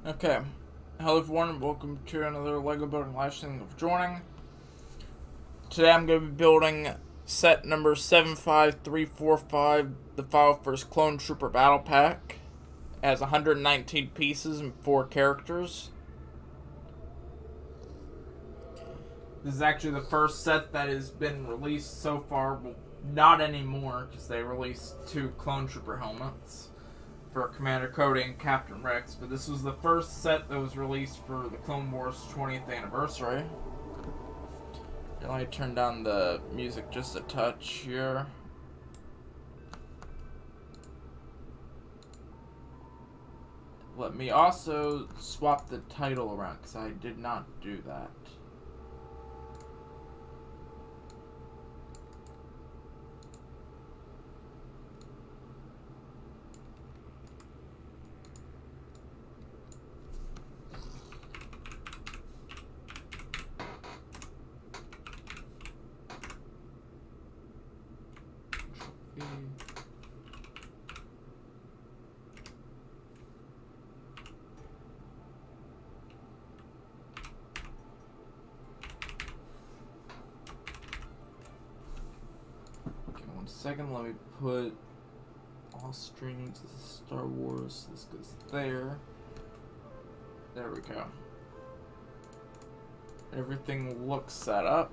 Okay. Hello everyone and welcome to another LEGO building live stream of joining. Today I'm going to be building set number 75345, the 501st Clone Trooper Battle Pack. It has 119 pieces and 4 characters. This is actually the first set that has been released so far. Well, not anymore, because they released 2 Clone Trooper helmets for Commander Cody and Captain Rex, but this was the first set that was released for the Clone Wars 20th anniversary. Let me turn down the music just a touch here. Let me also swap the title around, because I did not do that. Second, let me put all streams. This is Star Wars. This goes there. There we go. Everything looks set up.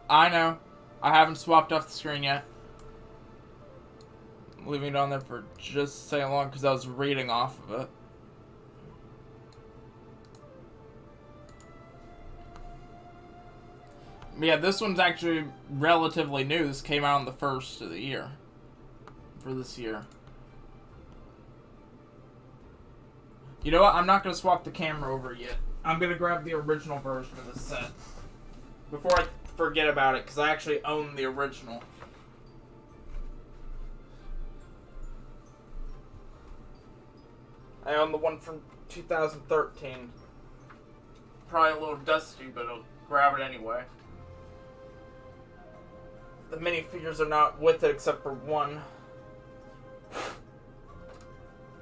I know. I haven't swapped off the screen yet. I'm leaving it on there for just so long because I was reading off of it. Yeah, this one's actually relatively new. This came out on the 1st of the year. For this year. You know what? I'm not going to swap the camera over yet. I'm going to grab the original version of the set. Before I forget about it, because I actually own the original. I own the one from 2013. Probably a little dusty, but I'll grab it anyway. The minifigures are not with it except for one.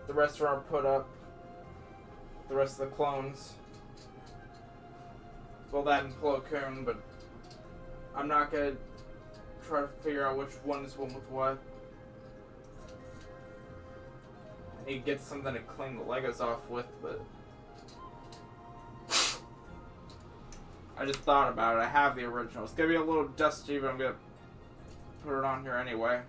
The rest are put up. The rest of the clones. Well, that and Plo Koon, but I'm not gonna try to figure out which one is one with what. I need to get something to clean the Legos off with, but I just thought about it. I have the original. It's gonna be a little dusty, but I'm gonna put it on here anyway.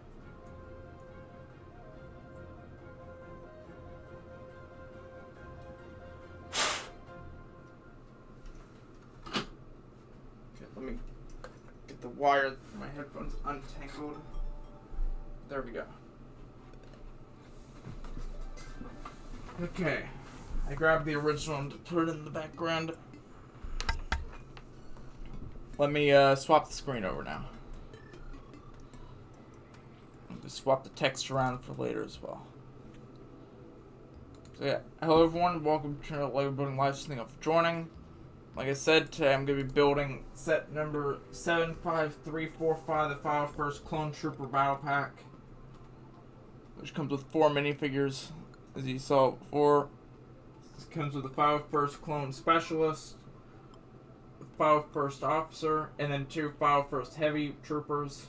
Okay, let me get the wire from my headphones untangled. There we go. Okay, I grabbed the original and put it in the background. Let me swap the screen over now. Swap the text around for later as well. So yeah, hello everyone, welcome to LEGO building live stream of joining. Like I said, today I'm going to be building set number 75345, the 501st Clone Trooper Battle Pack, which comes with 4 minifigures, as you saw before. This comes with the 501st Clone Specialist, the 501st Officer, and then 2 501st Heavy Troopers.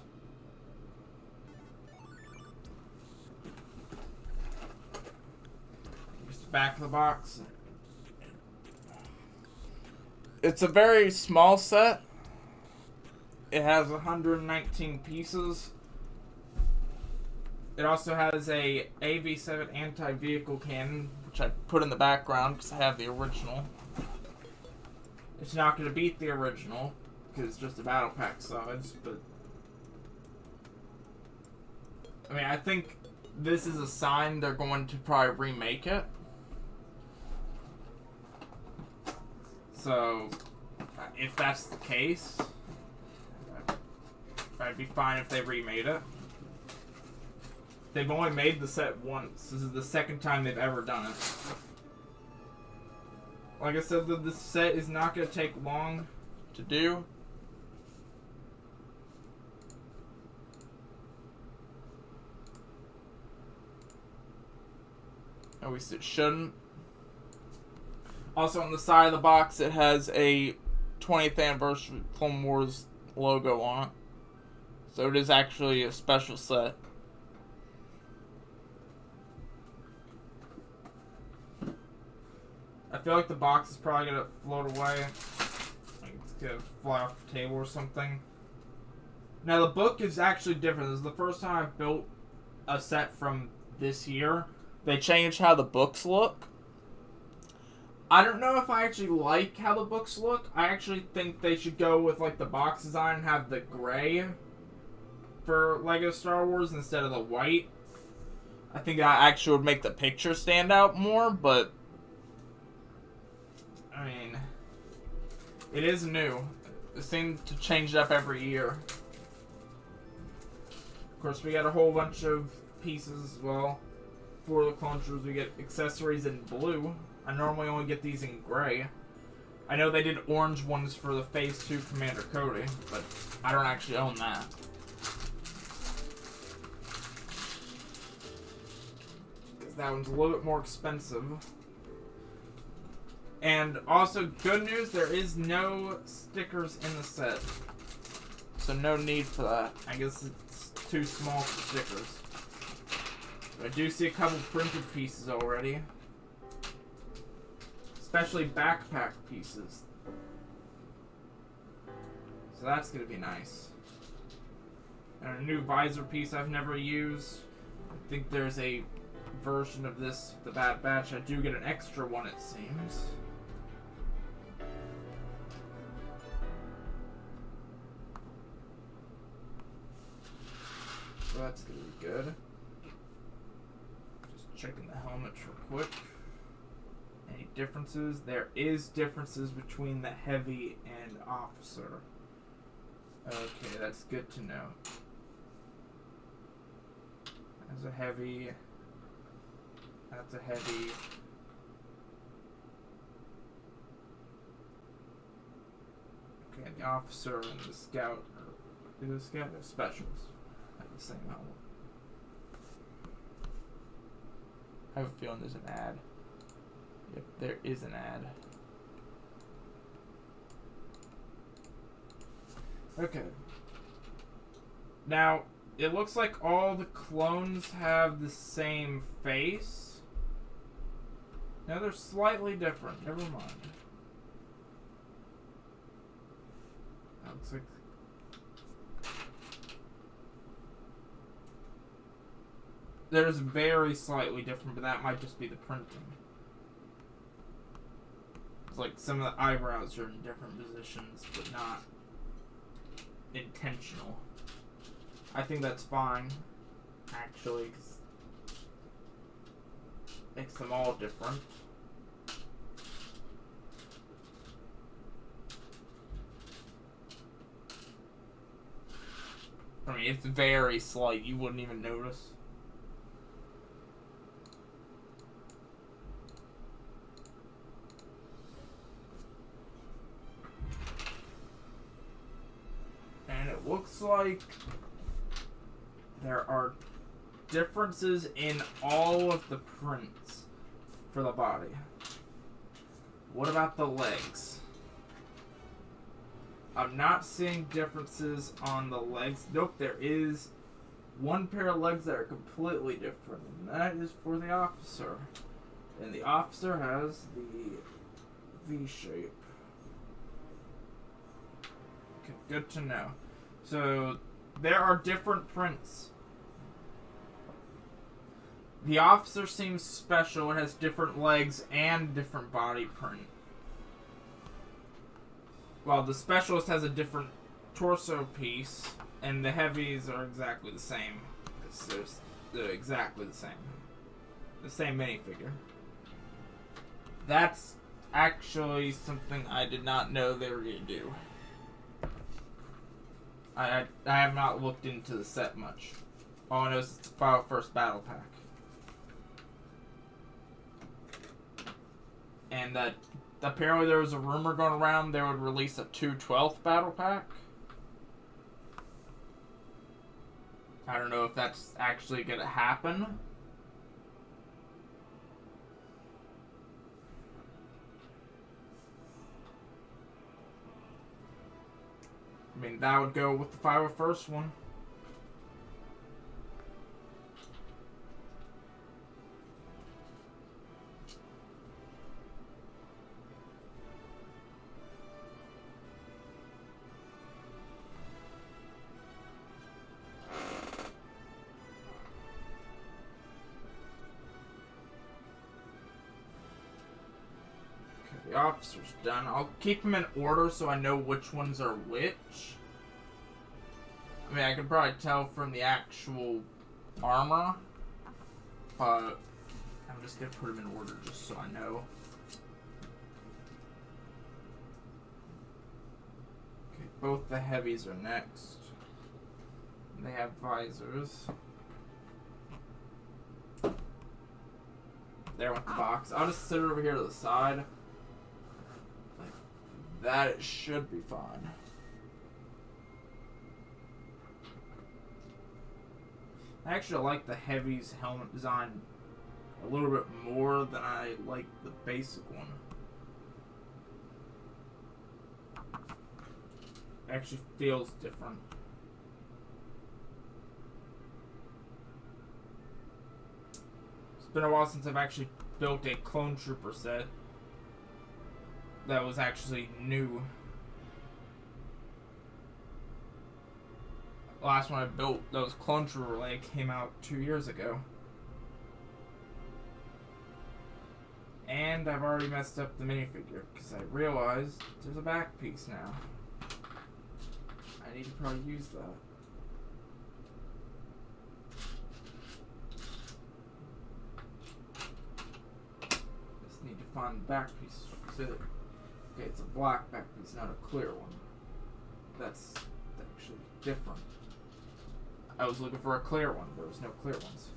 Back of the box. It's a very small set. It has 119 pieces. It also has a AV-7 anti-vehicle cannon, which I put in the background because I have the original. It's not going to beat the original because it's just a battle pack size, but I mean, I think this is a sign they're going to probably remake it. So, if that's the case, I'd be fine if they remade it. They've only made the set once. This is the second time they've ever done it. Like I said, the set is not going to take long to do. At least it shouldn't. Also on the side of the box, it has a 20th anniversary Clone Wars logo on it. So it is actually a special set. I feel like the box is probably going to float away. Like it's going to fly off the table or something. Now the book is actually different. This is the first time I've built a set from this year. They changed how the books look. I don't know if I actually like how the books look. I actually think they should go with like the box design and have the gray for Lego Star Wars instead of the white. I think that actually would make the picture stand out more, but I mean, it is new. They seem to change it up every year. Of course, we got a whole bunch of pieces as well. For the clone troopers, we get accessories in blue. I normally only get these in gray. I know they did orange ones for the Phase 2 Commander Cody, but I don't actually own that. Because that one's a little bit more expensive. And also, good news, there is no stickers in the set. So no need for that. I guess it's too small for stickers. But I do see a couple printed pieces already. Especially backpack pieces. So that's going to be nice. And a new visor piece I've never used. I think there's a version of this, the Bad Batch. I do get an extra one, it seems. So that's going to be good. Just checking the helmet real quick. Any differences? There is differences between the heavy and officer. Okay, that's good to know. That's a heavy. That's a heavy. Okay, the officer and the scout are the scout are specials. Have the same helmet. I have a feeling there's an ad. Yep, there is an ad. Okay. Now, it looks like all the clones have the same face. No, they're slightly different. Never mind. That looks like... There's very slightly different, but that might just be the printing. It's like some of the eyebrows are in different positions, but not intentional. I think that's fine, actually, because it makes them all different. I mean, it's very slight. You wouldn't even notice. And it looks like there are differences in all of the prints for the body. What about the legs? I'm not seeing differences on the legs. Nope, there is one pair of legs that are completely different, and that is for the officer. And the officer has the V shape. Okay, good to know. So, there are different prints. The officer seems special. It has different legs and different body print. While the specialist has a different torso piece, and the heavies are exactly the same. They're exactly the same. The same minifigure. That's actually something I did not know they were going to do. I have not looked into the set much. All I know is it's a File First Battle Pack. And that apparently there was a rumor going around they would release a 2/12 Battle Pack. I don't know if that's actually going to happen. I mean, that would go with the 501st one. The officer's done. I'll keep them in order so I know which ones are which. I mean, I can probably tell from the actual armor, but I'm just gonna put them in order just so I know. Okay, both the heavies are next. They have visors. There with the box. I'll just sit it over here to the side. That it should be fine. I actually like the Heavy's helmet design a little bit more than I like the basic one. It actually feels different. It's been a while since I've actually built a Clone Trooper set that was actually new. The last one I built that was Clone Trooper like came out 2 years ago. And I've already messed up the minifigure because I realized there's a back piece now. I need to probably use that. Just need to find the back piece. Okay, it's a black back piece, not a clear one. That's actually different. I was looking for a clear one. There was no clear ones.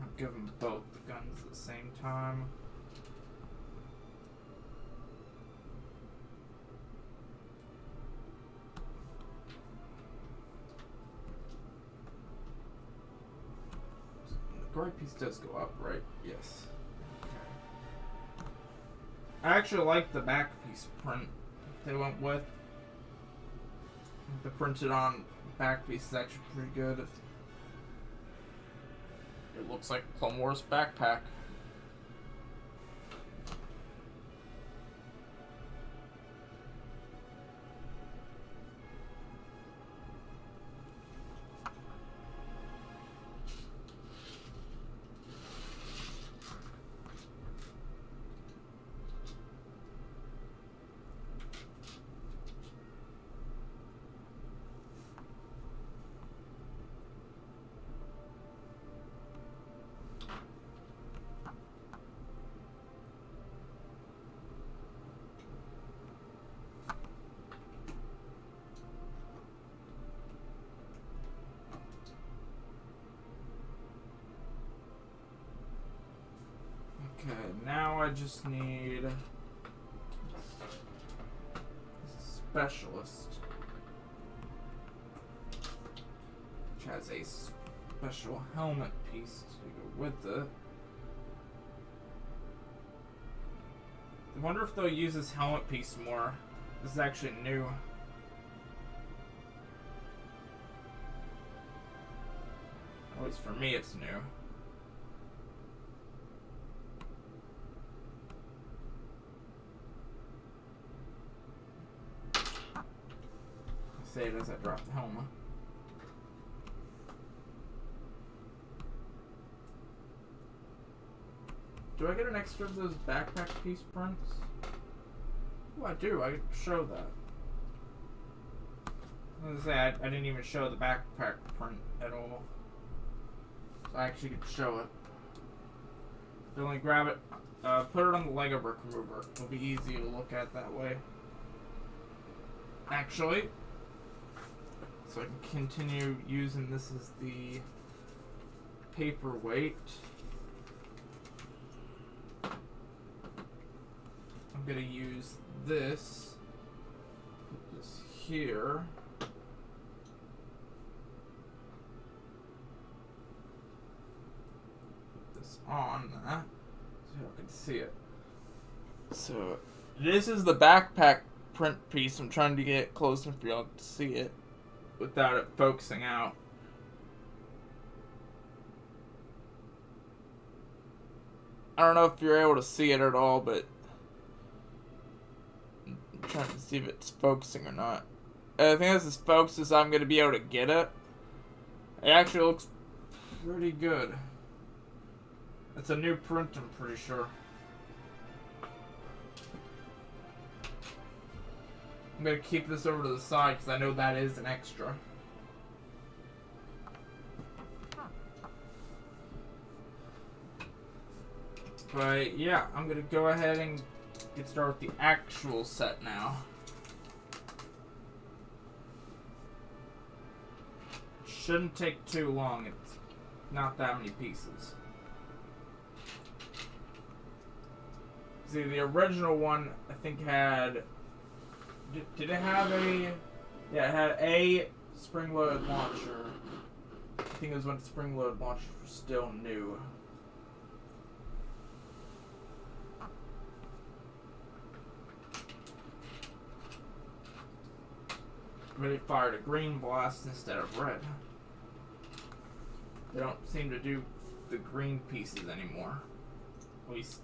I'll give them both the guns at the same time. The gray piece does go up, right? Yes. Okay. I actually like the back piece print they went with. The printed on back piece is actually pretty good. It looks like Clone Wars backpack. Okay, now I just need a specialist, which has a special helmet piece to go with it. I wonder if they'll use this helmet piece more. This is actually new. At least for me, it's new. Say it as I drop the helmet. Do I get an extra of those backpack piece prints? Oh, I do. I could show that. I was gonna say, I didn't even show the backpack print at all. So I actually could show it. You only grab it, put it on the Lego brick remover. It'll be easy to look at that way. Actually, so I can continue using this as the paperweight. I'm gonna use this. Put this here. Put this on that so you can see it. So this is the backpack print piece. I'm trying to get it closer for y'all to see it without it focusing out. I don't know if you're able to see it at all, but I'm trying to see if it's focusing or not. I think this is focused, so I'm going to be able to get it. It actually looks pretty good. It's a new print, I'm pretty sure. I'm going to keep this over to the side because I know that is an extra. But yeah, I'm going to go ahead and get started with the actual set now. Shouldn't take too long. It's not that many pieces. See, the original one, I think, had... Did it have a... Yeah, it had a spring-loaded launcher. I think it was when spring-loaded launchers were still new. But it fired a green blast instead of red. They don't seem to do the green pieces anymore. At least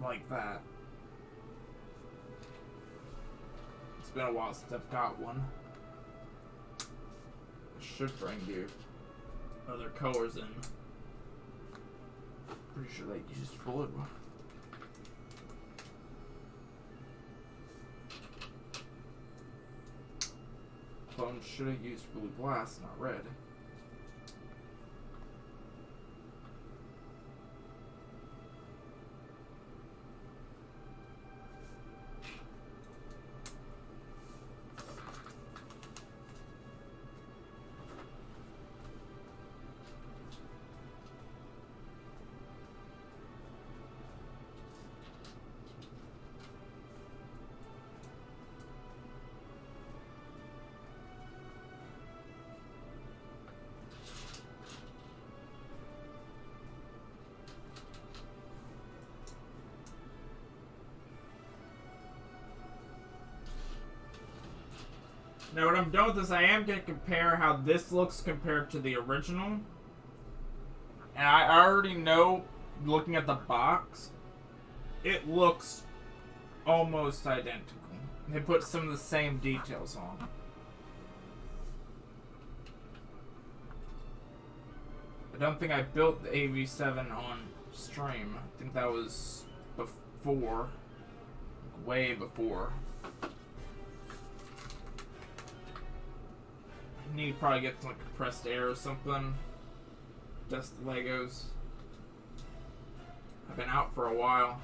like that. It's been a while since I've got one. It should bring you other colors in. Pretty sure they used blue. Clone should have used blue glass, not red. Now, when I'm done with this, I am going to compare how this looks compared to the original. And I already know, looking at the box, it looks almost identical. They put some of the same details on. I don't think I built the AV7 on stream. I think that was before. Way before. Need to probably get some compressed air or something. Dust the Legos. I've been out for a while.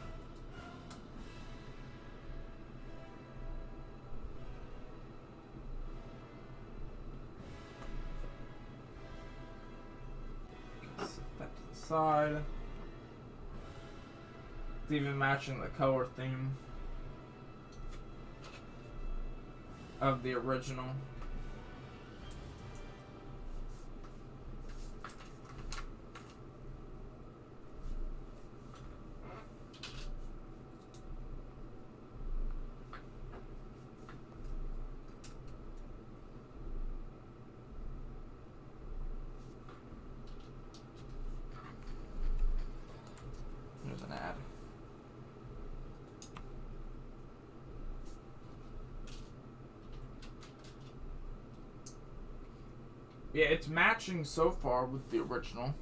Set that to the side. It's even matching the color theme of the original. There's an ad. Yeah, it's matching so far with the original.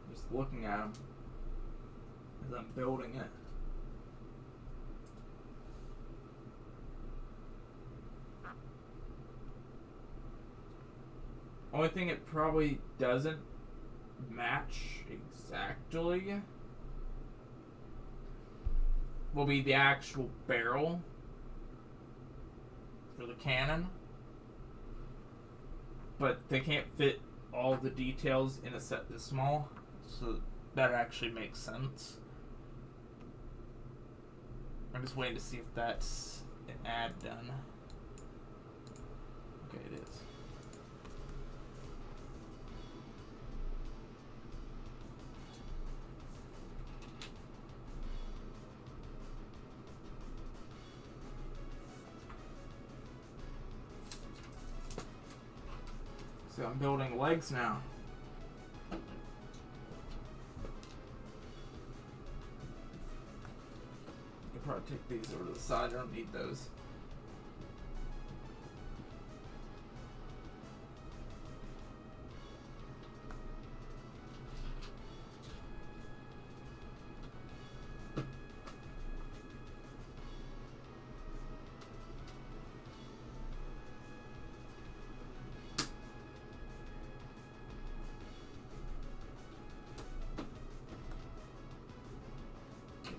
Just looking at them as I'm building it. Only thing it probably doesn't match exactly will be the actual barrel for the cannon. but they can't fit all the details in a set this small, so that actually makes sense. I'm just waiting to see if that's an ad done. Okay, it is. So I'm building legs now. I could probably take these over to the side. I don't need those.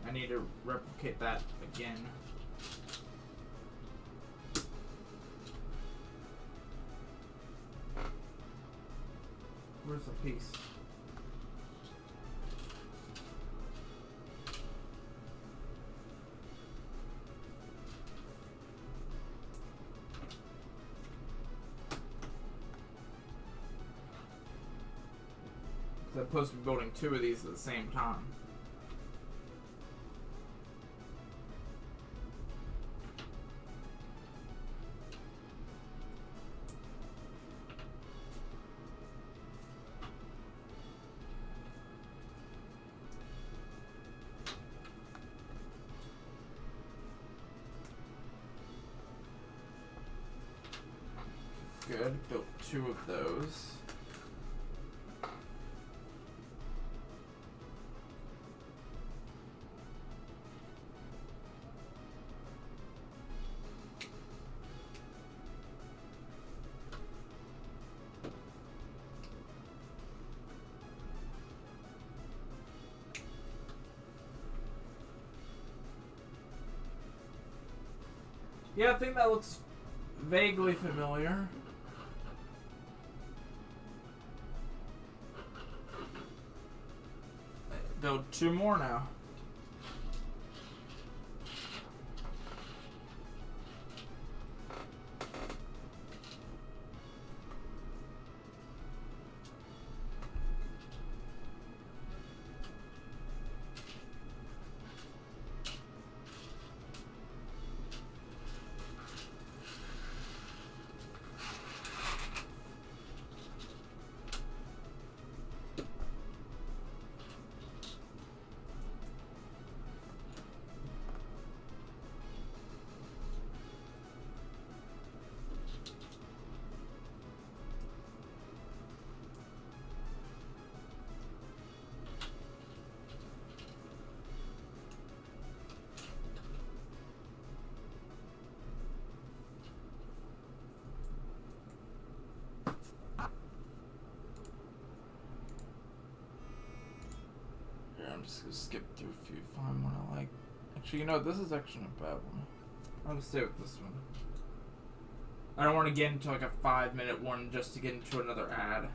I need to replicate that again. Where's the piece? Because I'm supposed to be building 2 of these at the same time. Good, built 2 of those. Yeah, I think that looks vaguely familiar. Build 2 more now. I'm just gonna skip through a few, find one I like. Actually, you know, this is actually not a bad one. I'm gonna stay with this one. I don't want to get into like a 5-minute one just to get into another ad.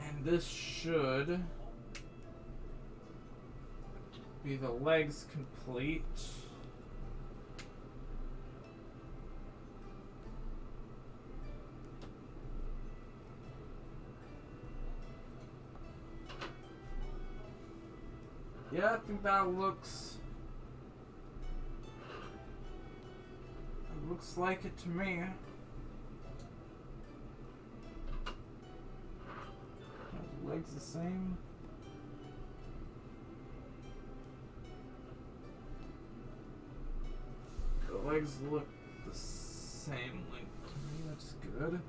And this should be the legs complete. Yeah, I think that looks like it to me. The legs the same. The legs look the same length to me, that's good.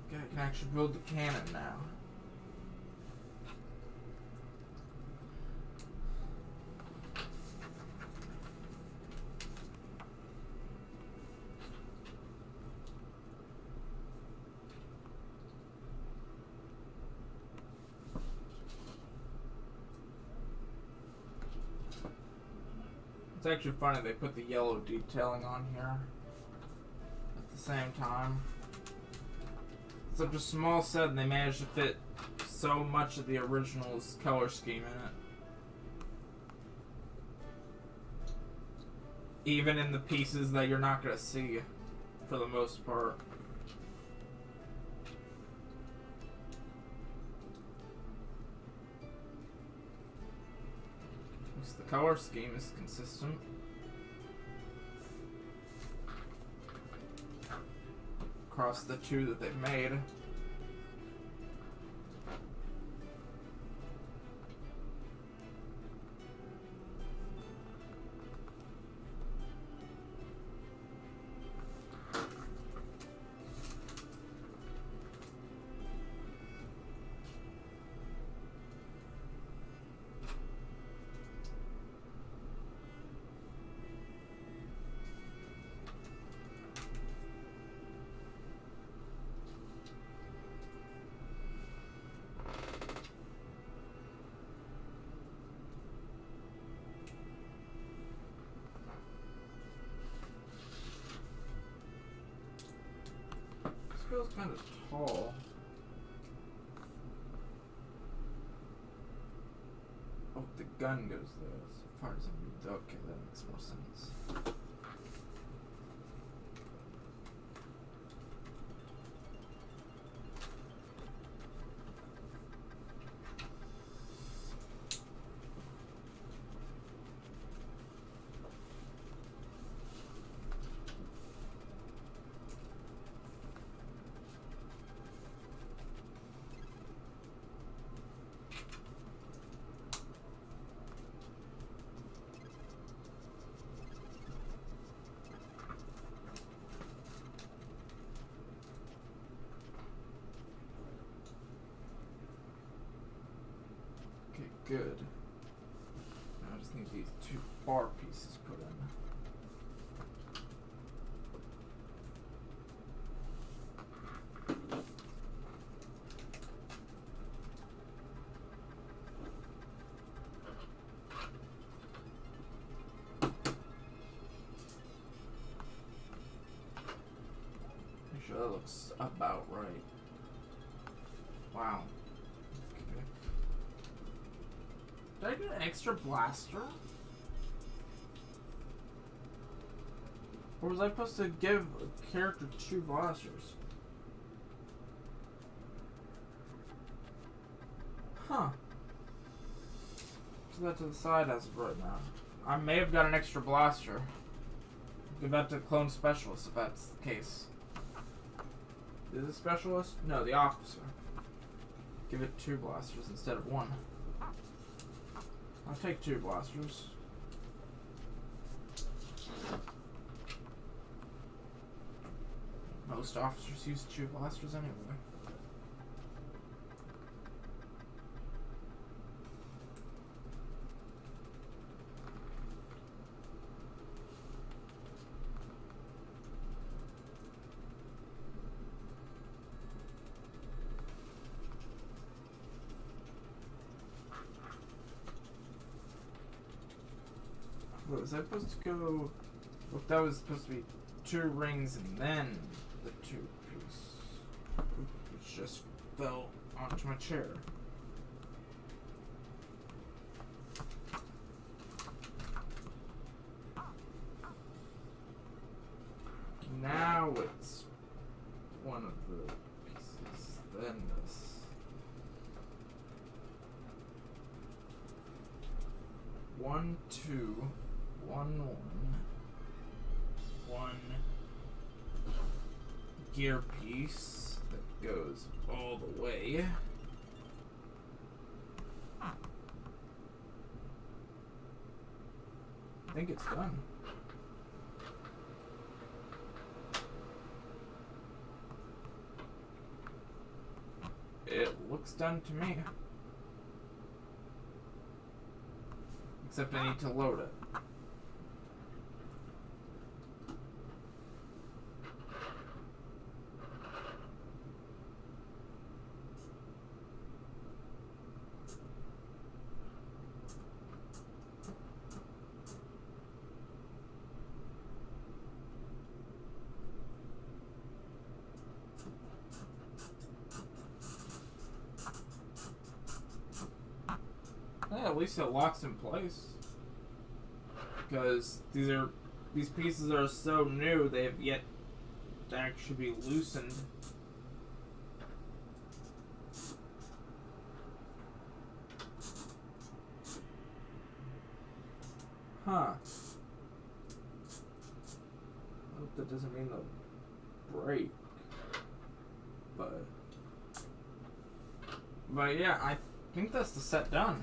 Okay, I can actually build the cannon now. It's actually funny they put the yellow detailing on here at the same time. It's such a small set and they managed to fit so much of the original's color scheme in it. Even in the pieces that you're not going to see for the most part. At least the color scheme is consistent. Across the two that they've made. Feels kind of tall. Oh, the gun goes there. So far as I'm okay, that makes more sense. Good. Now I just need these two bar pieces put in. Make sure that looks about right. Wow. Did I get an extra blaster? Or was I supposed to give a character 2 blasters? Huh. Put that to the side as of right now. I may have got an extra blaster. Give that to Clone Specialist if that's the case. Is it Specialist? No, the Officer. Give it 2 blasters instead of 1. I'll take 2 blasters. Most officers use 2 blasters anyway. Was that supposed to go? Look, that was supposed to be 2 rings and then the 2 piece, which just fell onto my chair. Now it's one of the pieces, then this. One, 2. 1 gear piece that goes all the way. I think it's done. It looks done to me. Except I need to load it. at least it locks in place. Because these pieces are so new, they have yet to actually be loosened. Huh. I hope that doesn't mean they'll break. But yeah, I think that's the set done.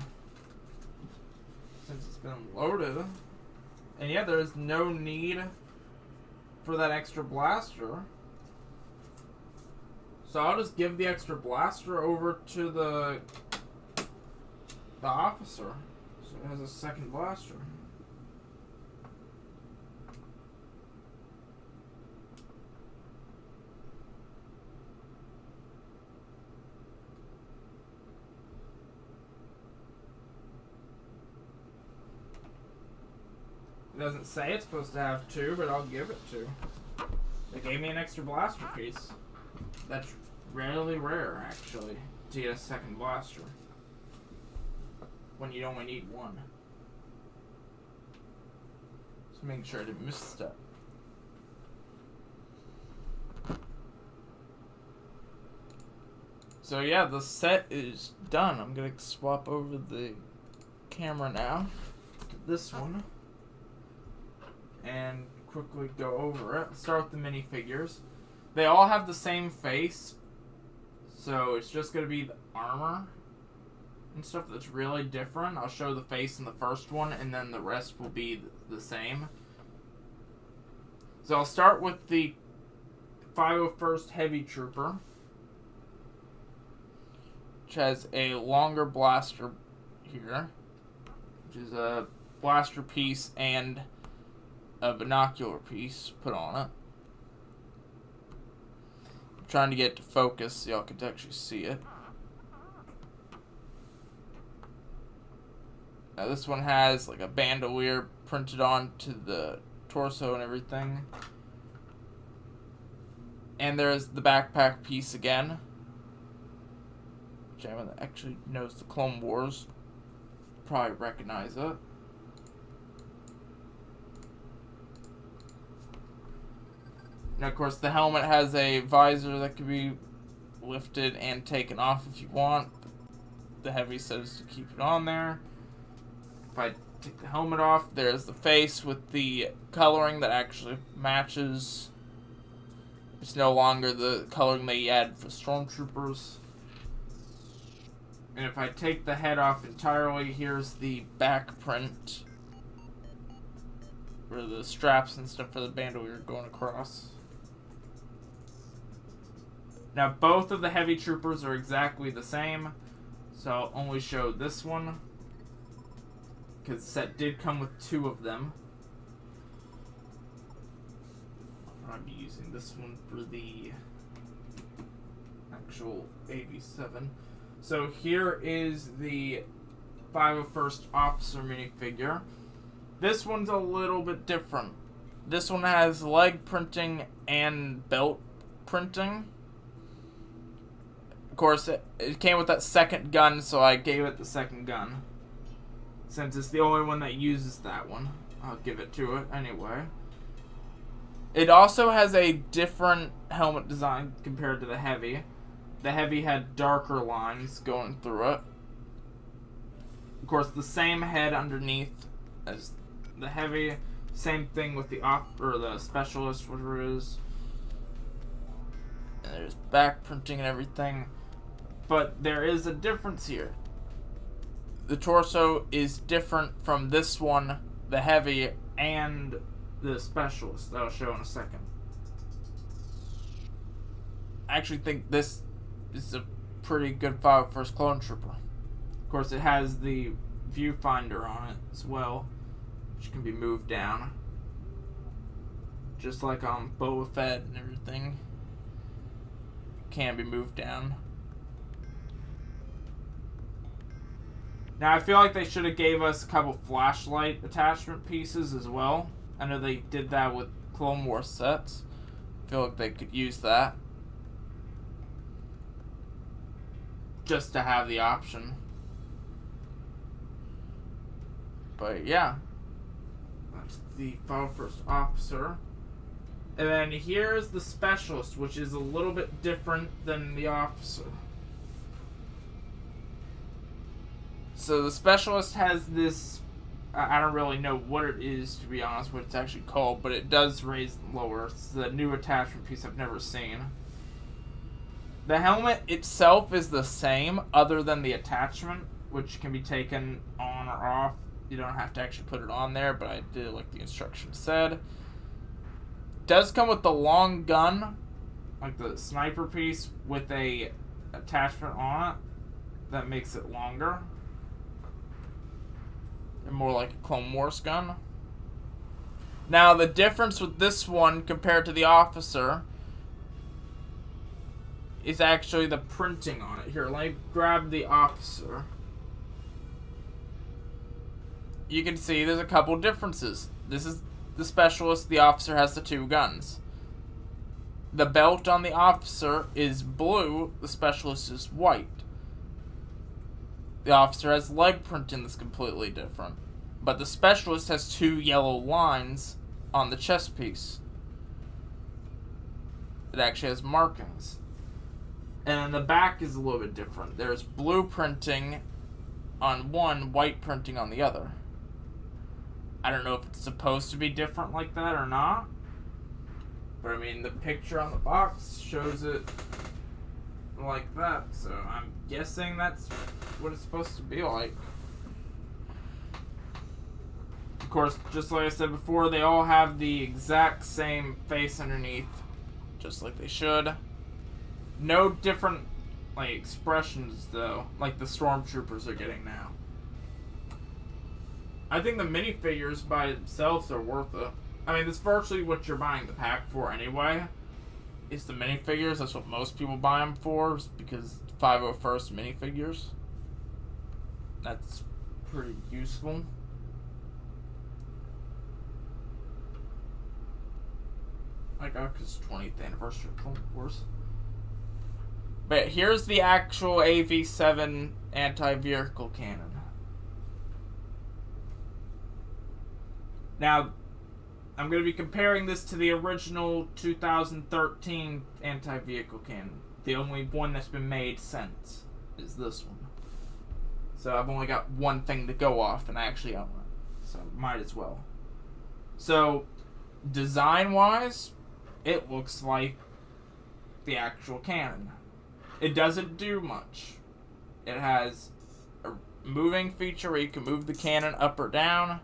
Since it's been loaded. And yeah, there's no need for that extra blaster. So I'll just give the extra blaster over to the officer. So it has a second blaster. It doesn't say it's supposed to have two, but I'll give it two. They gave me an extra blaster piece. That's really rare, actually, to get a second blaster. When you only need one. Just making sure I didn't miss a step. So yeah, the set is done. I'm gonna swap over the camera now to this one. And quickly go over it. Start with the minifigures. They all have the same face, so it's just going to be the armor and stuff that's really different. I'll show the face in the first one, and then the rest will be the same. So I'll start with the 501st Heavy Trooper, which has a longer blaster here, which is a blaster piece and a binocular piece put on it. I'm trying to get it to focus so y'all can actually see it. Now this one has like a bandolier printed onto the torso and everything. And there's the backpack piece again, which anyone that actually knows the Clone Wars probably recognize it. And of course the helmet has a visor that can be lifted and taken off if you want. The Heavy says to keep it on there. If I take the helmet off, there's the face with the coloring that actually matches. It's no longer the coloring they had for Stormtroopers. And if I take the head off entirely, here's the back print, where the straps and stuff for the bandolier are going across. Now both of the Heavy Troopers are exactly the same, so I'll only show this one, because the set did come with two of them. I'll be using this one for the actual AV7. So here is the 501st Officer minifigure. This one's a little bit different. This one has leg printing and belt printing. Of course, it came with that second gun, so I gave it the second gun. Since it's the only one that uses that one, I'll give it to it anyway. It also has a different helmet design compared to the Heavy. The Heavy had darker lines going through it. Of course, the same head underneath as the Heavy. Same thing with the the Specialist, whatever it is. And there's back printing and everything. But there is a difference here. The torso is different from this one, the Heavy, and the Specialist that I'll show in a second. I actually think this is a pretty good 501st Clone Trooper. Of course, it has the viewfinder on it as well, which can be moved down, just like on Boba Fett and everything. Can be moved down. Now, I feel like they should have gave us a couple flashlight attachment pieces as well. I know they did that with Clone Wars sets. I feel like they could use that, just to have the option. But yeah, that's the 501st Officer. And then here's the Specialist, which is a little bit different than the Officer. So the Specialist has this, I don't really know what it is, to be honest, what it's actually called, but it does raise and lower. It's the new attachment piece I've never seen. The helmet itself is the same, other than the attachment, which can be taken on or off. You don't have to actually put it on there, but I did like the instructions said. Does come with the long gun, like the sniper piece, with a attachment on it that makes it longer. And more like a Clone Wars gun. Now, the difference with this one compared to the Officer is actually the printing on it. Here, let me grab the Officer. You can see there's a couple differences. This is the Specialist, the Officer has the two guns. The belt on the Officer is blue, the Specialist is white. The Officer has leg printing that's completely different. But the Specialist has two yellow lines on the chest piece. It actually has markings. And the back is a little bit different. There's blue printing on one, white printing on the other. I don't know if it's supposed to be different like that or not. But I mean, the picture on the box shows it like that. So I'm guessing that's what it's supposed to be like. Of course, just like I said before, they all have the exact same face underneath. Just like they should. No different, like, expressions, though, like the Stormtroopers are getting now. I think the minifigures by themselves are worth it. I mean, that's virtually what you're buying the pack for anyway. Is the minifigures. That's what most people buy them for, because 501st minifigures. That's pretty useful. I got because 20th anniversary of Clone Wars. But here's the actual AV7 anti-vehicle cannon. Now, I'm going to be comparing this to the original 2013 anti-vehicle cannon. The only one that's been made since is this one. So I've only got one thing to go off, and I actually own it. So might as well. So, design-wise, it looks like the actual cannon. It doesn't do much. It has a moving feature where you can move the cannon up or down.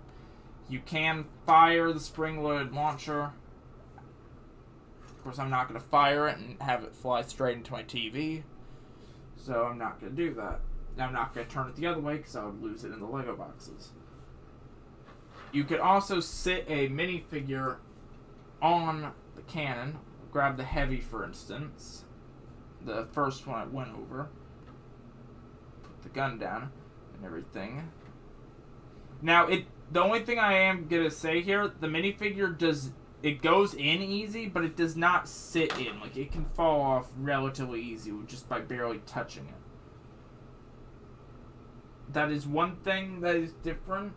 You can fire the spring-loaded launcher. Of course, I'm not going to fire it and have it fly straight into my TV. So I'm not going to do that. I'm not going to turn it the other way because I would lose it in the Lego boxes. You could also sit a minifigure on the cannon. Grab the Heavy, for instance. The first one I went over. Put the gun down and everything. Now, the only thing I am going to say here, the minifigure it goes in easy, but it does not sit in. Like, it can fall off relatively easy just by barely touching it. That is one thing that is different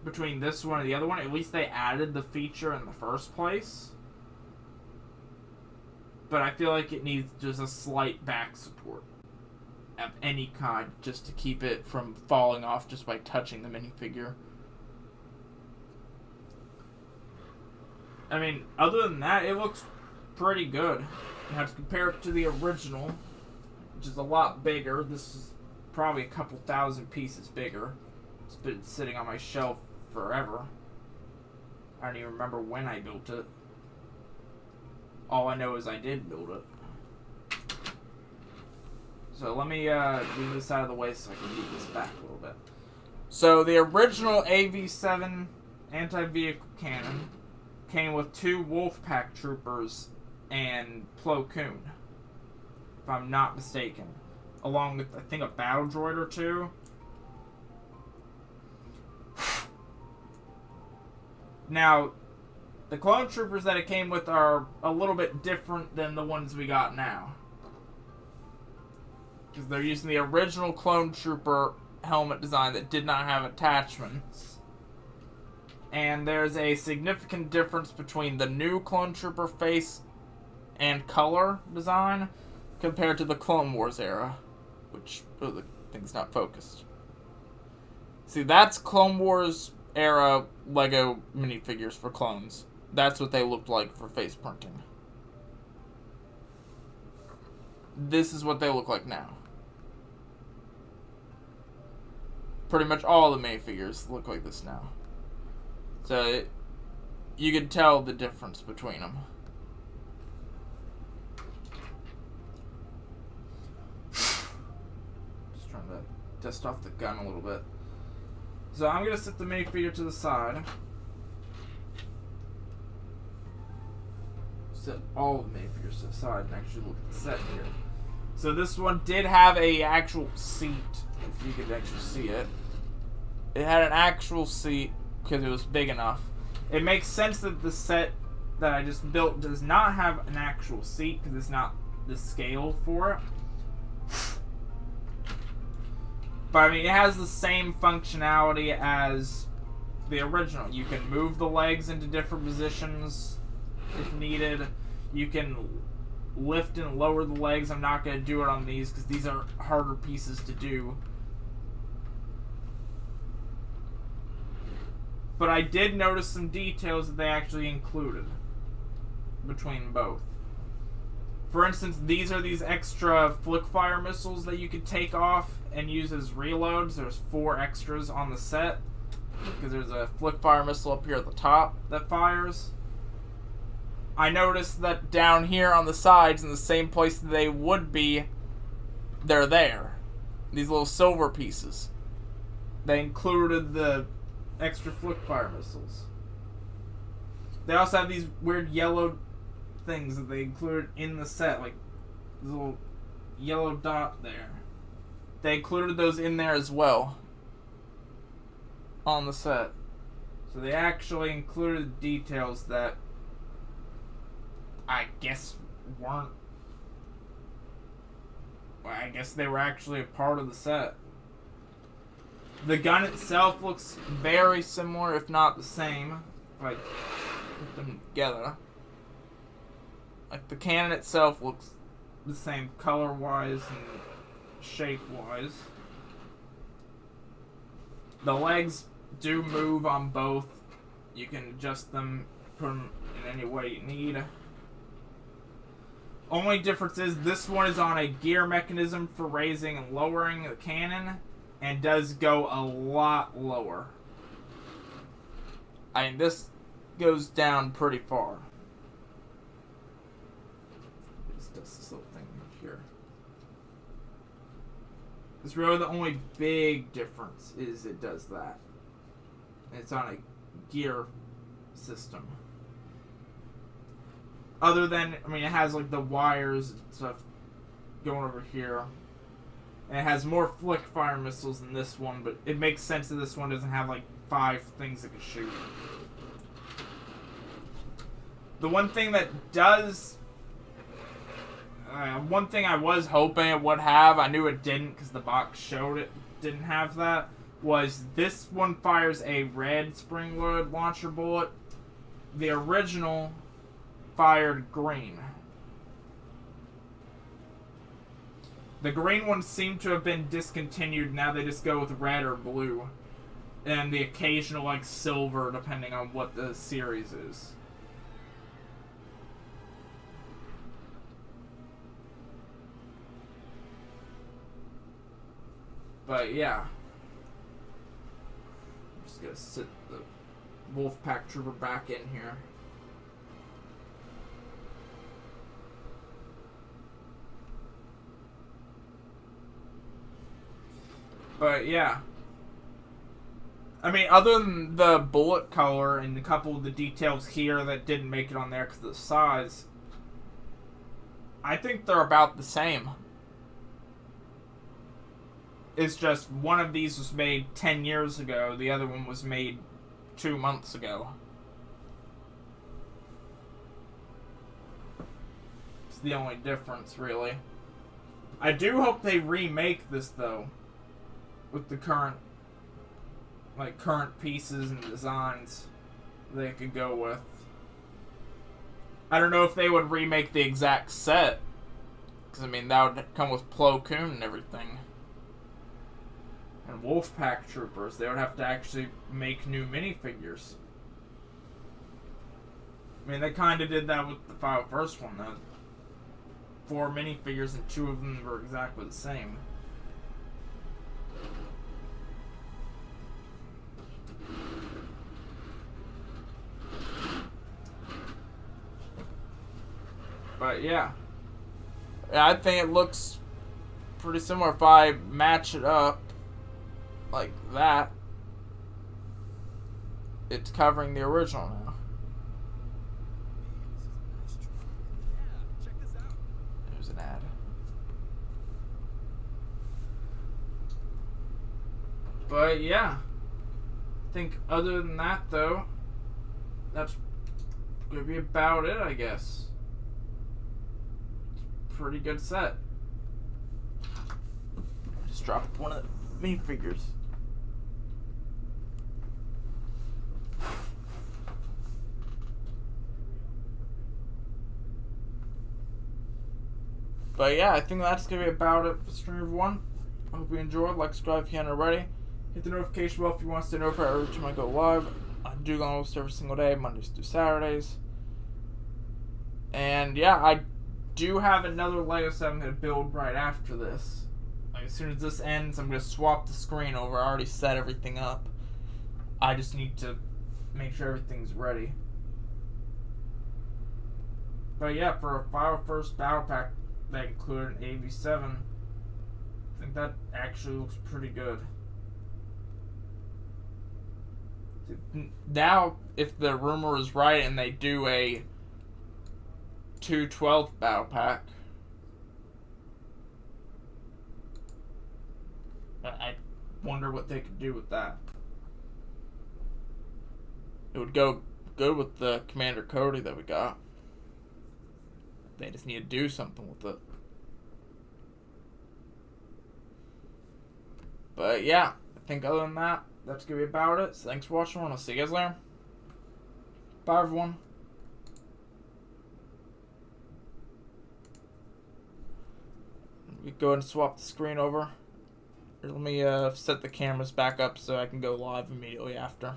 between this one and the other one. At least they added the feature in the first place. But I feel like it needs just a slight back support of any kind, just to keep it from falling off just by touching the minifigure. I mean, other than that, it looks pretty good. You have to compare it to the original, which is a lot bigger. This is probably a couple thousand pieces bigger. It's been sitting on my shelf forever. I don't even remember when I built it. All I know is I did build it. So let me move this out of the way so I can move this back a little bit. So the original AV7 anti-vehicle cannon came with 2 Wolfpack troopers and Plo Koon, if I'm not mistaken, along with, I think, a battle droid or 2. Now, the clone troopers that it came with are a little bit different than the ones we got now, because they're using the original clone trooper helmet design that did not have attachments. And there's a significant difference between the new Clone Trooper face and color design compared to the Clone Wars era, which the thing's not focused. See, that's Clone Wars era Lego minifigures for clones. That's what they looked like for face printing. This is what they look like now. Pretty much all the minifigures look like this now. So, you can tell the difference between them. Just trying to dust off the gun a little bit. So, I'm going to set the minifigure to the side. Set all the minifigures to the side and actually look at the set here. So, this one did have a actual seat, if you could actually see it. It had an actual seat because it was big enough. It makes sense that the set that I just built does not have an actual seat because it's not the scale for it. But I mean, it has the same functionality as the original. You can move the legs into different positions if needed. You can lift and lower the legs. I'm not going to do it on these because these are harder pieces to do. But I did notice some details that they actually included between both. For instance, these are these extra flick fire missiles that you could take off and use as reloads. There's 4 extras on the set because there's a flick fire missile up here at the top that fires. I noticed that down here on the sides, in the same place that they would be, they're there. These little silver pieces. They included the extra flick fire missiles. They also have these weird yellow things that they included in the set, like this little yellow dot there. They included those in there as well on the set. So they actually included details that I guess weren't. Well, I guess they were actually a part of the set. The gun itself looks very similar, if not the same. Like, put them together. Like, the cannon itself looks the same color-wise and shape-wise. The legs do move on both. You can adjust them, put them in any way you need. Only difference is this one is on a gear mechanism for raising and lowering the cannon, and does go a lot lower. I mean, this goes down pretty far. Let's dust this little thing here. It's really the only big difference is it does that. It's on a gear system. Other than, I mean, it has like the wires and stuff going over here. And it has more flick fire missiles than this one, but it makes sense that this one doesn't have like 5 things it can shoot. The one thing that does... one thing I was hoping it would have, I knew it didn't because the box showed it didn't have that, was this one fires a red spring-loaded launcher bullet. The original fired green. The green ones seem to have been discontinued. Now they just go with red or blue. And the occasional, like, silver, depending on what the series is. But, yeah. I'm just gonna sit the Wolfpack Trooper back in here. But, yeah. I mean, other than the bullet color and a couple of the details here that didn't make it on there because of the size, I think they're about the same. It's just one of these was made 10 years ago, the other one was made 2 months ago. It's the only difference, really. I do hope they remake this, though, with the current pieces and designs. they could go with. I don't know if they would remake the exact set, because I mean that would come with Plo Koon and everything. And Wolfpack Troopers, they would have to actually make new minifigures. I mean, they kind of did that with the first one, though. 4 minifigures and 2 of them were exactly the same. But yeah. I think it looks pretty similar if I match it up like that. It's covering the original now. There's an ad. But yeah. I think other than that though, that's gonna be about it, I guess. Pretty good set. Just dropped one of the minifigures. But yeah, I think that's going to be about it for stream 1. I hope you enjoyed. Like, subscribe if you haven't already. Hit the notification bell if you want to stay notified every time I go live. I do go almost every single day, Mondays through Saturdays. And yeah, I do have another Lego set I'm going to build right after this. Like, as soon as this ends, I'm going to swap the screen over. I already set everything up. I just need to make sure everything's ready. But yeah, for a Fire First Battle Pack that included an AV7, I think that actually looks pretty good. Now, if the rumor is right and they do a 2/12 battle pack, I wonder what they could do with that. It would go good with the Commander Cody that we got. They just need to do something with it. But yeah, I think other than that, that's going to be about it. So thanks for watching, and I'll see you guys later. Bye, everyone. We go ahead and swap the screen over. Here, let me set the cameras back up so I can go live immediately after.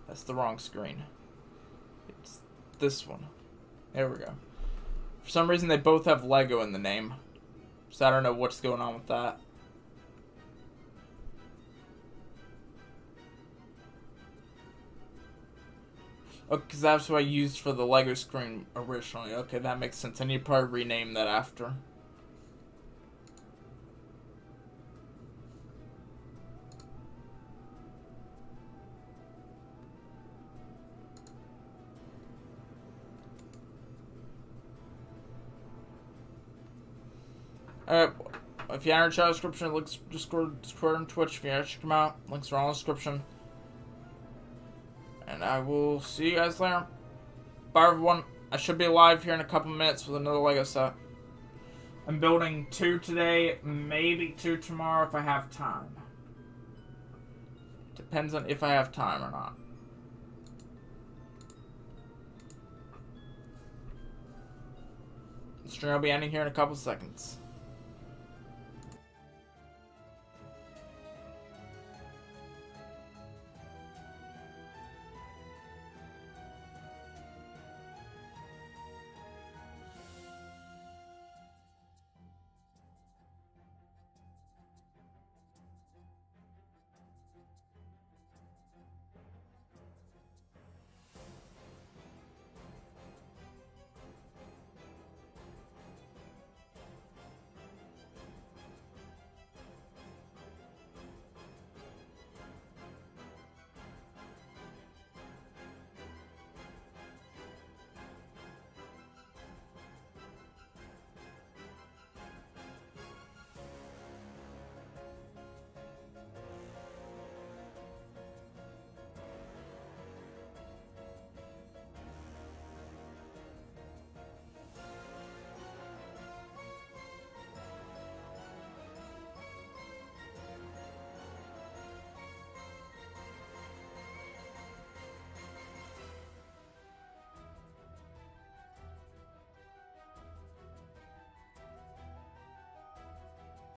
That's the wrong screen. It's this one. There we go. For some reason, they both have Lego in the name. So I don't know what's going on with that. Oh, because that's what I used for the Lego screen originally. Okay, that makes sense. I need to probably rename that after. Alright, if you haven't checked out the description, links Discord and Twitch. If you haven't checked them out, links are all in the description. And I will see you guys later. Bye, everyone. I should be live here in a couple minutes with another Lego set. I'm building 2 today, maybe 2 tomorrow if I have time. Depends on if I have time or not. The stream will be ending here in a couple seconds.